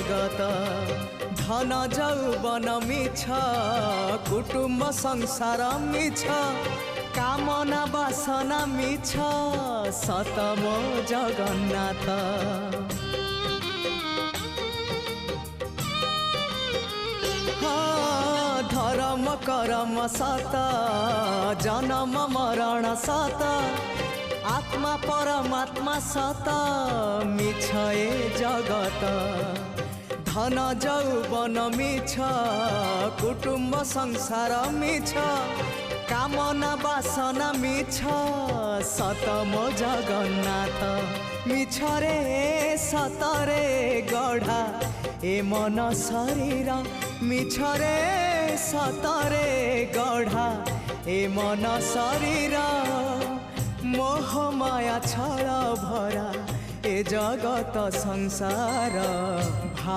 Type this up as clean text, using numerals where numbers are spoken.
जगत धन जौवन मिछ कुटुंब संसार मिछ कामना बासना मिछ सतम जगन्नाथ धर्म करम सत जन्म मरण सत आत्मा परमात्मा सत मिछ ए जगत धन जौवन मिछ कुटुंब संसार मिछ कामना बासना मिछ सतम जगन्नाथ मिछ रे सतरे गढ़ा ए मन शरीर मिछ रे सतरे गढ़ा ए मन शरीर मोह माया छल भरा ए जगत संसार